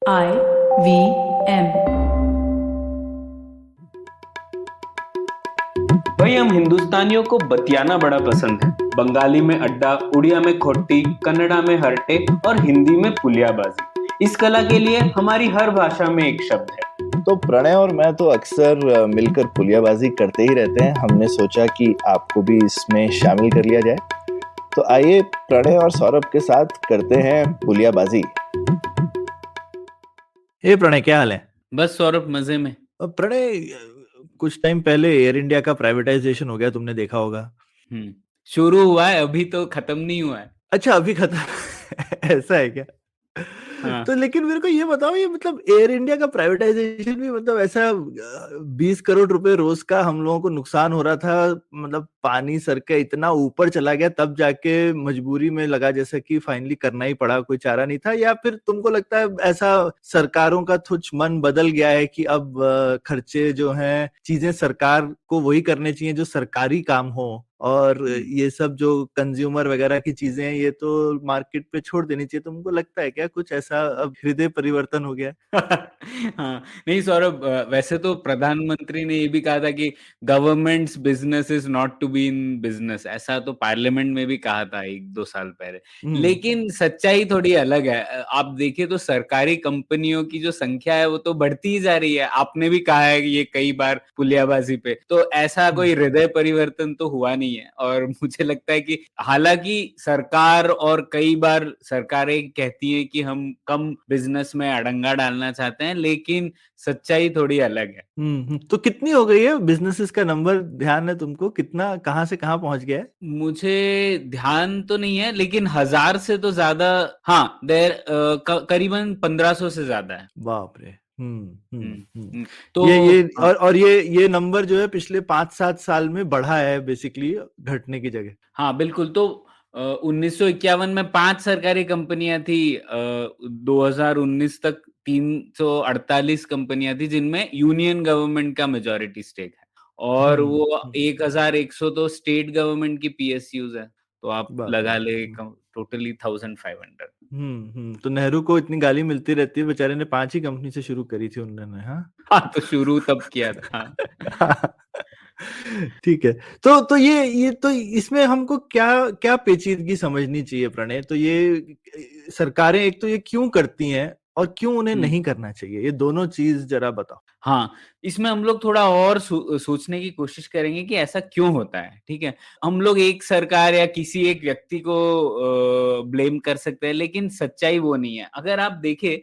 I V M. भाई हम हिंदुस्तानियों को बतियाना बड़ा पसंद है। बंगाली में अड्डा, उड़िया में खोटी, कन्नड़ा में हरटे और हिंदी में पुलियाबाजी। इस कला के लिए हमारी हर भाषा में एक शब्द है। तो प्रणय और मैं तो अक्सर मिलकर पुलियाबाजी करते ही रहते हैं। हमने सोचा कि आपको भी इसमें शामिल कर लिया जाए। तो आइए प्रणय और सौरभ के साथ करते हैं पुलियाबाजी। प्रणय, क्या हाल है? बस सौरभ, मजे में। प्रणय, कुछ टाइम पहले एयर इंडिया का प्राइवेटाइजेशन हो गया, तुमने देखा होगा। शुरू हुआ है, अभी तो खत्म नहीं हुआ है। अच्छा, अभी खत्म ऐसा है क्या? हाँ। तो लेकिन मेरे को ये बताओ, ये मतलब एयर इंडिया का प्राइवेटाइजेशन भी मतलब ऐसा 20 करोड़ रुपए रोज का हम लोगों को नुकसान हो रहा था। मतलब पानी सर के इतना ऊपर चला गया, तब जाके मजबूरी में लगा जैसा कि फाइनली करना ही पड़ा, कोई चारा नहीं था। या फिर तुमको लगता है ऐसा सरकारों का कुछ मन बदल गया है कि अब खर्चे जो हैं, चीजें सरकार को वही करने चाहिए जो सरकारी काम हो, और ये सब जो कंज्यूमर वगैरह की चीजें हैं ये तो मार्केट पे छोड़ देनी चाहिए? तुमको लगता है क्या कुछ ऐसा अब हृदय परिवर्तन हो गया? हाँ, नहीं सौरभ, वैसे तो प्रधानमंत्री ने ये भी कहा था कि governments business is not to be in business. ऐसा तो पार्लियामेंट में भी कहा था 1-2 साल पहले। लेकिन सच्चाई थोड़ी अलग है। आप देखिए तो सरकारी कंपनियों की जो संख्या है वो तो बढ़ती ही जा रही है। आपने भी कहा है कि ये कई बार पुलियाबाजी पे, तो ऐसा कोई हृदय परिवर्तन तो हुआ नहीं है। और मुझे लगता है कि हालांकि सरकार और कई बार सरकारें कहती हैं कि हम कम बिजनेस में अड़ंगा डालना चाहते हैं, लेकिन सच्चाई थोड़ी अलग है। तो कितनी हो गई है बिजनेसेस का नंबर? ध्यान है तुमको कितना, कहाँ से कहाँ पहुंच गया है? मुझे ध्यान तो नहीं है, लेकिन 1000 से तो ज्यादा। हाँ, करीबन 1500 से ज्यादा है। बाप रे। तो ये और ये नंबर जो है पिछले 5-7 साल में बढ़ा है, बेसिकली घटने की जगह। हाँ बिल्कुल। तो 1951 में 5 सरकारी कंपनियां थी। 2019 तक 348 कंपनियां थी जिनमें यूनियन गवर्नमेंट का मेजॉरिटी स्टेक है, और वो 1100 तो स्टेट गवर्नमेंट की पीएसयूज है। तो आप लगा ले टोटली 1500। तो नेहरू को इतनी गाली मिलती रहती है, बेचारे ने 5 ही कंपनी से शुरू करी थी उन्होंने। हाँ, तो शुरू तब किया था। ठीक है। तो ये तो इसमें हमको क्या क्या पेचीदगी समझनी चाहिए प्रणय? तो ये सरकारें एक तो ये क्यों करती हैं और क्यों उन्हें नहीं करना चाहिए, ये दोनों चीज जरा बताओ। हाँ, इसमें हम लोग थोड़ा और सोचने की कोशिश करेंगे कि ऐसा क्यों होता है। ठीक है, हम लोग एक सरकार या किसी एक व्यक्ति को ब्लेम कर सकते हैं, लेकिन सच्चाई वो नहीं है। अगर आप देखें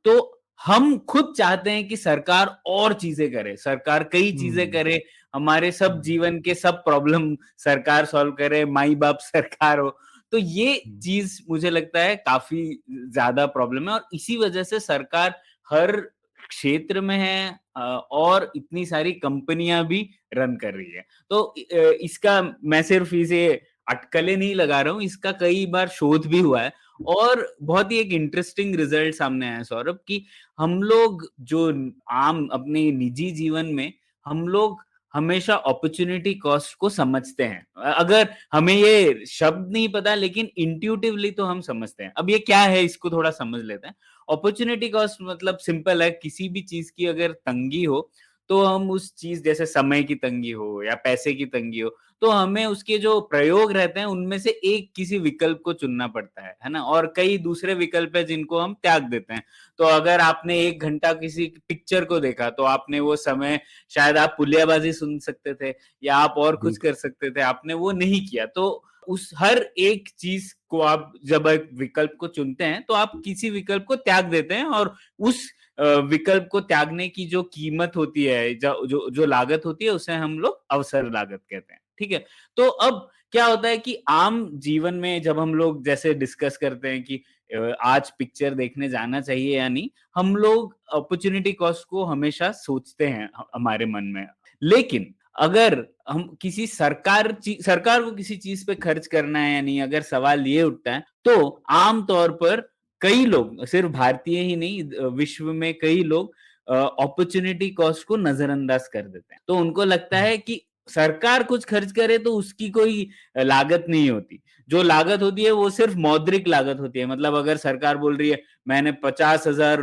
तो हम खुद चाहते हैं कि सरकार और चीजें करे, सरकार कई चीजें करे, हमारे सब जीवन के सब प्रॉब्लम सरकार सॉल्व करे, माई बाप सरकार हो। तो ये चीज मुझे लगता है काफी ज्यादा प्रॉब्लम है, और इसी वजह से सरकार हर क्षेत्र में है, और इतनी सारी कंपनियां भी रन कर रही है। तो इसका मैं सिर्फ इसे अटकलें नहीं लगा रहा हूँ, इसका कई बार शोध भी हुआ है, और बहुत ही एक इंटरेस्टिंग रिजल्ट सामने आया सौरभ, कि हम लोग जो आम अपने निजी जीवन में हम लोग हमेशा अपॉर्चुनिटी कॉस्ट को समझते हैं। अगर हमें ये शब्द नहीं पता, लेकिन इंट्यूटिवली तो हम समझते हैं। अब ये क्या है, इसको थोड़ा समझ लेते हैं। अपॉर्चुनिटी कॉस्ट मतलब सिंपल है, किसी भी चीज की अगर तंगी हो तो हम उस चीज, जैसे समय की तंगी हो या पैसे की तंगी हो, तो हमें उसके जो प्रयोग रहते हैं उनमें से एक किसी विकल्प को चुनना पड़ता है ना। और कई दूसरे विकल्प है जिनको हम त्याग देते हैं। तो अगर आपने 1 घंटा किसी पिक्चर को देखा, तो आपने वो समय, शायद आप पुलियाबाजी सुन सकते थे या आप और कुछ कर सकते थे, आपने वो नहीं किया। तो उस हर एक चीज को आप जब एक विकल्प को चुनते हैं तो आप किसी विकल्प को त्याग देते हैं, और उस विकल्प को त्यागने की जो कीमत होती है, जो लागत होती है, उसे हम लोग अवसर लागत कहते हैं। ठीक है, तो अब क्या होता है कि आम जीवन में जब हम लोग जैसे डिस्कस करते हैं कि आज पिक्चर देखने जाना चाहिए या नहीं, हम लोग अपॉर्चुनिटी कॉस्ट को हमेशा सोचते हैं हमारे मन में। लेकिन अगर हम किसी सरकार को किसी चीज पे खर्च करना है या नहीं, अगर सवाल ये उठता है, तो आम तौर पर कई लोग, सिर्फ भारतीय ही नहीं, विश्व में कई लोग अपॉर्चुनिटी कॉस्ट को नजरअंदाज कर देते हैं। तो उनको लगता है कि सरकार कुछ खर्च करे तो उसकी कोई लागत नहीं होती। जो लागत होती है वो सिर्फ मौद्रिक लागत होती है। मतलब अगर सरकार बोल रही है मैंने 50,000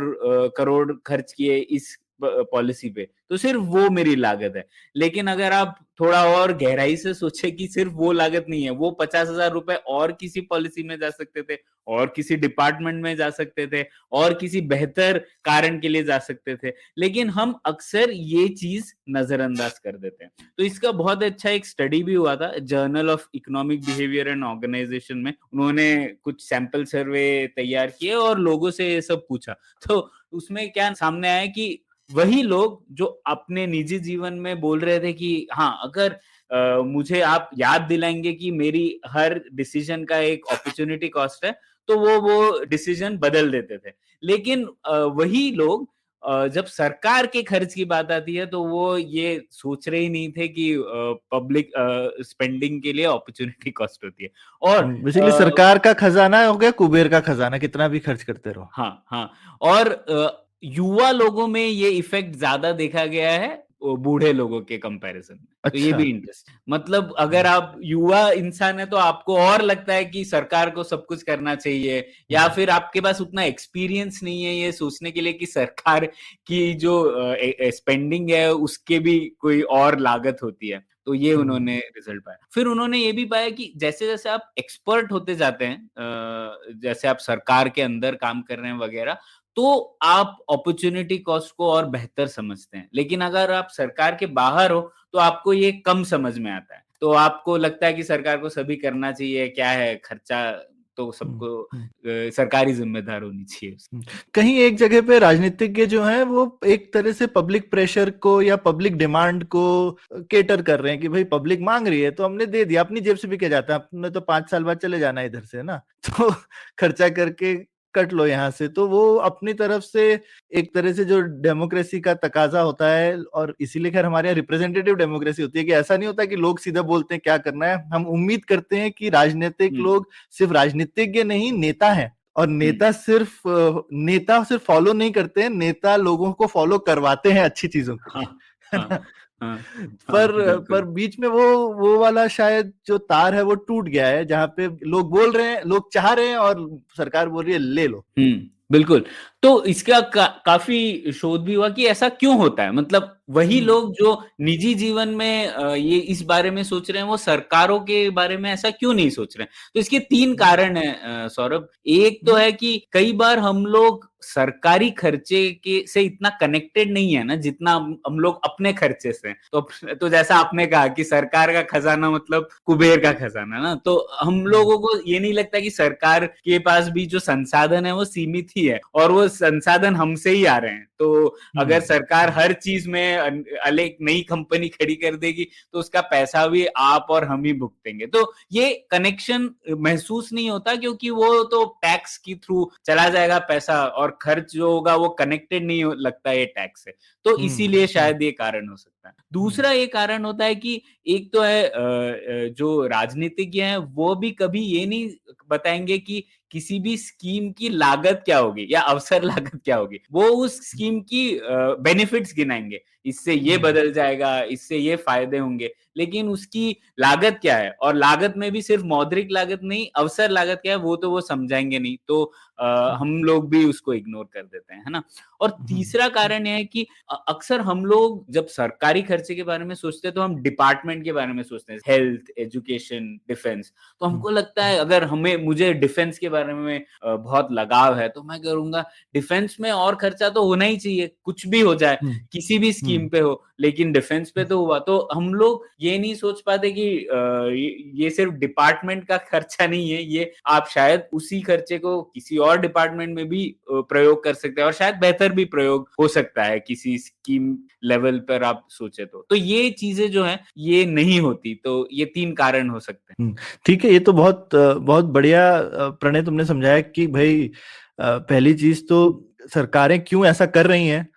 करोड़ खर्च किए इस पॉलिसी पे, तो सिर्फ वो मेरी लागत है। लेकिन अगर आप थोड़ा और गहराई से सोचे कि सिर्फ वो लागत नहीं है, वो 50,000 रुपए और किसी पॉलिसी में जा सकते थे, और किसी डिपार्टमेंट में जा सकते थे, और किसी बेहतर कारण के लिए जा सकते थे। लेकिन हम अक्सर ये चीज नजरअंदाज कर देते हैं। तो इसका बहुत अच्छा एक स्टडी भी हुआ था journal of economic behaviour and organisation में। उन्होंने कुछ सैंपल सर्वे तैयार किए और लोगों से ये सब पूछा। तो उसमें क्या सामने आया कि वही लोग जो अपने निजी जीवन में बोल रहे थे कि हाँ, अगर मुझे आप याद दिलाएंगे कि मेरी हर डिसीजन का एक अपॉर्चुनिटी कॉस्ट है, तो वो डिसीजन बदल देते थे। लेकिन वही लोग जब सरकार के खर्च की बात आती है तो वो ये सोच रहे ही नहीं थे कि पब्लिक स्पेंडिंग के लिए अपॉर्चुनिटी कॉस्ट होती है। और बेसिकली सरकार का खजाना हो गया कुबेर का खजाना, कितना भी खर्च करते रहो। हाँ, हाँ। और युवा लोगों में ये इफेक्ट ज्यादा देखा गया है बूढ़े लोगों के कंपैरिजन में। तो ये अच्छा। भी इंटरेस्ट, मतलब अगर आप युवा इंसान है तो आपको और लगता है कि सरकार को सब कुछ करना चाहिए, या फिर आपके पास उतना एक्सपीरियंस नहीं है ये सोचने के लिए कि सरकार की जो स्पेंडिंग है उसके भी कोई और लागत होती है। तो ये उन्होंने रिजल्ट पाया। फिर उन्होंने ये भी पाया कि जैसे जैसे आप एक्सपर्ट होते जाते हैं, जैसे आप सरकार के अंदर काम कर रहे हैं वगैरह, तो आप अपॉर्चुनिटी कॉस्ट को और बेहतर समझते हैं। लेकिन अगर आप सरकार के बाहर हो तो आपको ये कम समझ में आता है। तो आपको लगता है कि सरकार को सभी करना चाहिए, क्या है खर्चा तो सबको सरकारी जिम्मेदार होनी चाहिए उसकी। कहीं एक जगह पे राजनीतिज्ञ जो हैं वो एक तरह से पब्लिक प्रेशर को या पब्लिक डिमांड को केटर कर रहे हैं कि भाई पब्लिक मांग रही है तो हमने दे दिया, अपनी जेब से भी क्या जाता है, आपने तो 5 साल बाद चले जाना है इधर से ना, तो खर्चा करके कट लो यहाँ से। तो वो अपनी तरफ से एक तरह से जो डेमोक्रेसी का तकाजा होता है, और इसीलिए खैर हमारे यहाँ रिप्रेजेंटेटिव डेमोक्रेसी होती है कि ऐसा नहीं होता कि लोग सीधा बोलते हैं क्या करना है। हम उम्मीद करते हैं कि राजनीतिक लोग सिर्फ राजनीतिज्ञ नहीं, नेता हैं, और नेता सिर्फ फॉलो नहीं करते हैं, नेता लोगों को फॉलो करवाते हैं अच्छी चीजों के लिए। पर बीच में वो वाला शायद जो तार है वो टूट गया है, जहां पे लोग बोल रहे हैं, लोग चाह रहे हैं, और सरकार बोल रही है ले लो। बिल्कुल। तो इसका काफी शोध भी हुआ कि ऐसा क्यों होता है। मतलब वही लोग जो निजी जीवन में ये इस बारे में सोच रहे हैं, वो सरकारों के बारे में ऐसा क्यों नहीं सोच रहे हैं। तो इसके 3 कारण है सौरभ। एक तो है कि कई बार हम लोग सरकारी खर्चे के से इतना कनेक्टेड नहीं है ना, जितना हम लोग अपने खर्चे से। तो जैसा आपने कहा कि सरकार का खजाना मतलब कुबेर का खजाना ना, तो हम लोगों को ये नहीं लगता कि सरकार के पास भी जो संसाधन है वो सीमित ही है, और वो संसाधन हमसे ही आ रहे हैं। तो अगर सरकार हर चीज में अलग नई कंपनी खड़ी कर देगी तो उसका पैसा भी आप और हम ही भुगतेंगे। तो ये कनेक्शन महसूस नहीं होता, क्योंकि वो तो टैक्स के थ्रू चला जाएगा पैसा, और खर्च जो होगा वो कनेक्टेड नहीं लगता है टैक्स से। तो इसीलिए शायद ये कारण हो सकता है। दूसरा ये कारण होता है कि एक तो है जो राजनीतिज्ञ हैं वो भी कभी ये नहीं बताएंगे कि किसी भी स्कीम की लागत क्या होगी या अवसर लागत क्या होगी। वो उस स्कीम की बेनिफिट्स गिनाएंगे, इससे ये बदल जाएगा, इससे ये फायदे होंगे, लेकिन उसकी लागत क्या है, और लागत में भी सिर्फ मौद्रिक लागत नहीं, अवसर लागत क्या है वो तो वो समझाएंगे नहीं। तो हम लोग भी उसको इग्नोर कर देते हैं, है ना। और तीसरा कारण यह है कि अक्सर हम लोग जब सरकारी खर्चे के बारे में सोचते हैं तो हम डिपार्टमेंट के बारे में सोचते हैं, हेल्थ, एजुकेशन, डिफेंस। तो हमको लगता है अगर मुझे डिफेंस के बारे में बहुत लगाव है तो मैं करूंगा डिफेंस में, और खर्चा तो होना ही चाहिए, कुछ भी हो जाए, किसी भी स्कीम पे हो, लेकिन डिफेंस पे तो हुआ। तो हम लोग ये नहीं सोच पाते कि ये सिर्फ डिपार्टमेंट का खर्चा नहीं है, ये आप शायद उसी खर्चे को किसी और डिपार्टमेंट में भी प्रयोग कर सकते हैं, और शायद बेहतर भी प्रयोग हो सकता है किसी स्कीम लेवल पर आप सोचे तो ये चीजें जो हैं ये नहीं होती। तो ये 3 कारण हो सकते हैं। ठीक है, ये तो बहुत बहुत बढ़िया प्रणय तुमने समझाया कि भाई पहली चीज तो सरकारें क्यों ऐसा कर रही हैं,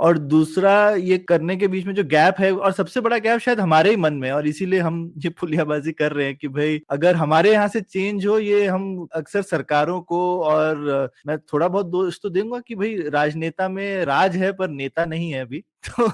और दूसरा ये करने के बीच में जो गैप है, और सबसे बड़ा गैप शायद हमारे ही मन में, और इसीलिए हम ये पुलियाबाजी कर रहे हैं कि भाई अगर हमारे यहाँ से चेंज हो, ये हम अक्सर सरकारों को, और मैं थोड़ा बहुत दोष तो दूंगा कि भाई राजनेता में राज है पर नेता नहीं है अभी, तो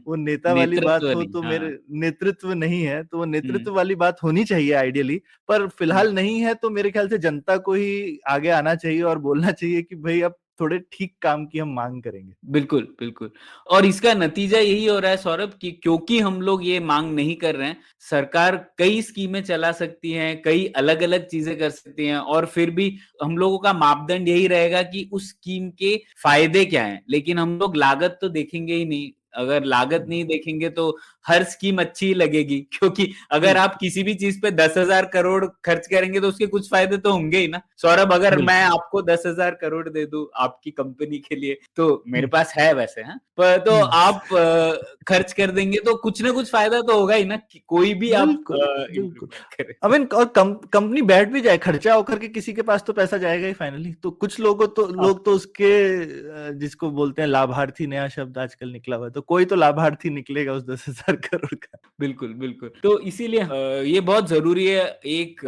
वो नेता वाली बात हो तो मेरे नेतृत्व नहीं है, तो वो नेतृत्व वाली बात होनी चाहिए आइडियली, पर फिलहाल नहीं है, तो मेरे ख्याल से जनता को ही आगे आना चाहिए और बोलना चाहिए कि भाई अब थोड़े ठीक काम की हम मांग करेंगे। बिल्कुल, बिल्कुल। और इसका नतीजा यही हो रहा है सौरभ कि क्योंकि हम लोग ये मांग नहीं कर रहे हैं, सरकार कई स्कीमें चला सकती है, कई अलग-अलग चीजें कर सकती हैं, और फिर भी हम लोगों का मापदंड यही रहेगा कि उस स्कीम के फायदे क्या हैं, लेकिन हम लोग लागत तो देखेंगे ही नहीं। अगर लागत नहीं देखेंगे तो हर स्कीम अच्छी ही लगेगी, क्योंकि अगर आप किसी भी चीज पे 10,000 करोड़ खर्च करेंगे तो उसके कुछ फायदे तो होंगे ही ना। सौरभ, अगर मैं आपको 10,000 करोड़ दे दूं आपकी कंपनी के लिए, तो मेरे पास है वैसे, हाँ, पर तो आप खर्च कर देंगे तो कुछ ना कुछ फायदा तो होगा ही ना, कि कोई भी आप इम्प्लीमेंट करें। अब और कंपनी बैठ भी जाए, खर्चा होकर के किसी के पास तो पैसा जाएगा ही फाइनली, तो कुछ लोग तो उसके जिसको बोलते हैं लाभार्थी, नया शब्द आजकल निकला हुआ है, तो कोई तो लाभार्थी निकलेगा उस 10,000 करोड़ का। बिल्कुल, बिल्कुल। तो इसीलिए ये बहुत जरूरी है, एक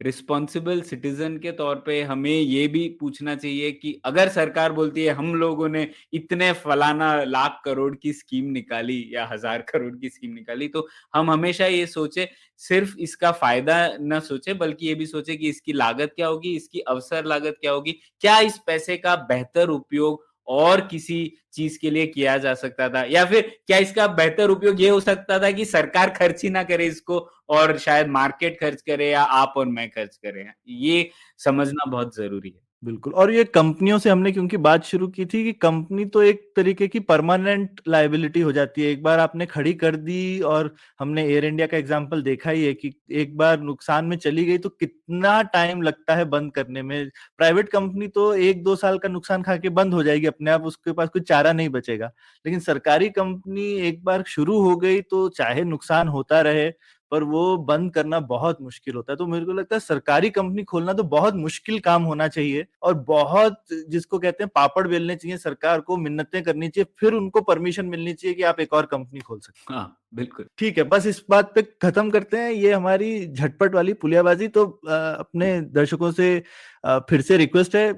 रिस्पॉन्सिबल सिटीजन के तौर पे हमें ये भी पूछना चाहिए कि अगर सरकार बोलती है हम लोगों ने इतने फलाना लाख करोड़ की स्कीम निकाली या 1,000 करोड़ की स्कीम निकाली, तो हम हमेशा ये सोचे, सिर्फ इसका फायदा न सोचे, बल्कि ये भी सोचे कि इसकी लागत क्या होगी, इसकी अवसर लागत क्या होगी, क्या इस पैसे का बेहतर उपयोग और किसी चीज के लिए किया जा सकता था, या फिर क्या इसका बेहतर उपयोग ये हो सकता था कि सरकार खर्च ही ना करे इसको और शायद मार्केट खर्च करे या आप और मैं खर्च करें। ये समझना बहुत जरूरी है। बिल्कुल। और ये कंपनियों से हमने क्योंकि बात शुरू की थी कि कंपनी तो एक तरीके की परमानेंट लायबिलिटी हो जाती है, एक बार आपने खड़ी कर दी, और हमने एयर इंडिया का एग्जांपल देखा ही है कि एक बार नुकसान में चली गई तो कितना टाइम लगता है बंद करने में। प्राइवेट कंपनी तो 1-2 साल का नुकसान खा के बंद हो जाएगी अपने आप, उसके पास कोई चारा नहीं बचेगा, लेकिन सरकारी कंपनी एक बार शुरू हो गई तो चाहे नुकसान होता रहे, पर वो बंद करना बहुत मुश्किल होता है। तो मेरे को लगता है सरकारी कंपनी खोलना तो बहुत मुश्किल काम होना चाहिए, और बहुत, जिसको कहते हैं, पापड़ बेलने चाहिए सरकार को, मिन्नतें करनी चाहिए, फिर उनको परमिशन मिलनी चाहिए कि आप एक और कंपनी खोल सकते हैं। हाँ, बिल्कुल। ठीक है, बस इस बात पे खत्म करते हैं ये हमारी झटपट वाली पुलियाबाजी। तो अपने दर्शकों से फिर से रिक्वेस्ट है,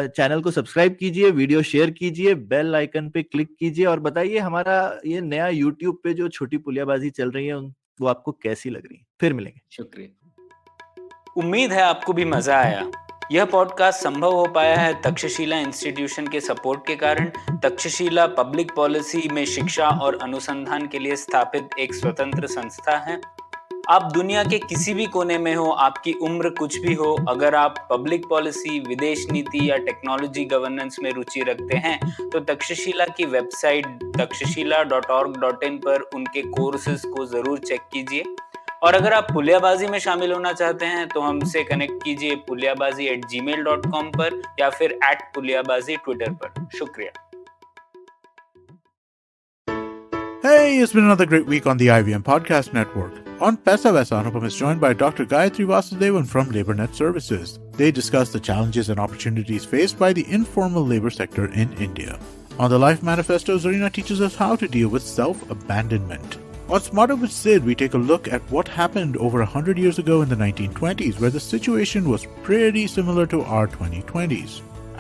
चैनल को सब्सक्राइब कीजिए, वीडियो शेयर कीजिए, बेल आइकन पे क्लिक कीजिए, और बताइए हमारा ये नया यूट्यूब पे जो छोटी पुलियाबाजी चल रही है वो आपको कैसी लग रही है। फिर मिलेंगे। शुक्रिया। उम्मीद है आपको भी मजा आया। यह पॉडकास्ट संभव हो पाया है तक्षशिला इंस्टीट्यूशन के सपोर्ट के कारण। तक्षशिला पब्लिक पॉलिसी में शिक्षा और अनुसंधान के लिए स्थापित एक स्वतंत्र संस्था है। आप दुनिया के किसी भी कोने में हो, आपकी उम्र कुछ भी हो, अगर आप पब्लिक पॉलिसी, विदेश नीति या टेक्नोलॉजी गवर्नेंस में रुचि रखते हैं, तो तक्षशिला की वेबसाइट takshashila.org.in पर उनके कोर्सेज को जरूर चेक कीजिए। और अगर आप पुलियाबाजी में शामिल होना चाहते हैं तो हमसे कनेक्ट कीजिए puliyabazi@gmail.com पर या फिर @puliyabazi ट्विटर पर। शुक्रिया। Hey, it's been another great week on the IVM Podcast Network. On Pesa Vaisa, Anupam is joined by Dr. Gayatri Vasudevan from LaborNet Services. They discuss the challenges and opportunities faced by the informal labor sector in India. On the Life Manifesto, Zarina teaches us how to deal with self-abandonment. On Smarter with Sid, we take a look at what happened over 100 years ago in the 1920s, where the situation was pretty similar to our 2020s.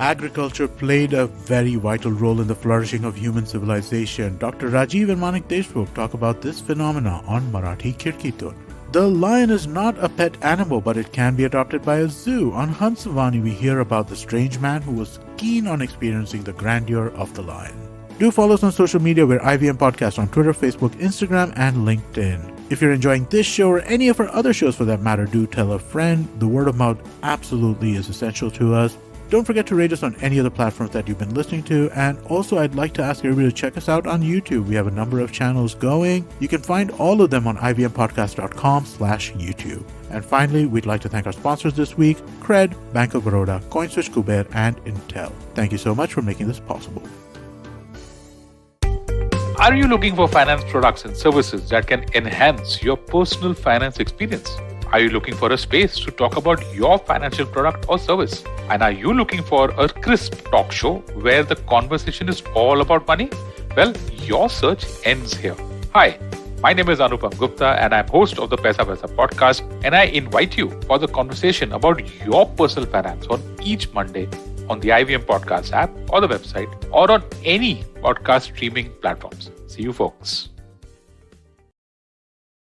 Agriculture played a very vital role in the flourishing of human civilization. Dr. Rajiv and Manik Deshmukh talk about this phenomena on Marathi Khirkitun. The lion is not a pet animal, but it can be adopted by a zoo. On Hansavani, we hear about the strange man who was keen on experiencing the grandeur of the lion. Do follow us on social media. We're IVM Podcast on Twitter, Facebook, Instagram, and LinkedIn. If you're enjoying this show or any of our other shows for that matter, do tell a friend. The word of mouth absolutely is essential to us. Don't forget to rate us on any of the platforms that you've been listening to. And also, I'd like to ask everybody to check us out on YouTube. We have a number of channels going. You can find all of them on ivmpodcast.com/YouTube. And finally, we'd like to thank our sponsors this week, Cred, Bank of Baroda, CoinSwitch, Kuber, and Intel. Thank you so much for making this possible. Are you looking for finance products and services that can enhance your personal finance experience? Are you looking for a space to talk about your financial product or service? And are you looking for a crisp talk show where the conversation is all about money? Well, your search ends here. Hi, my name is Anupam Gupta and I'm host of the Paisa Vaisa podcast, and I invite you for the conversation about your personal finance on each Monday on the IVM Podcast app or the website or on any podcast streaming platforms. See you folks.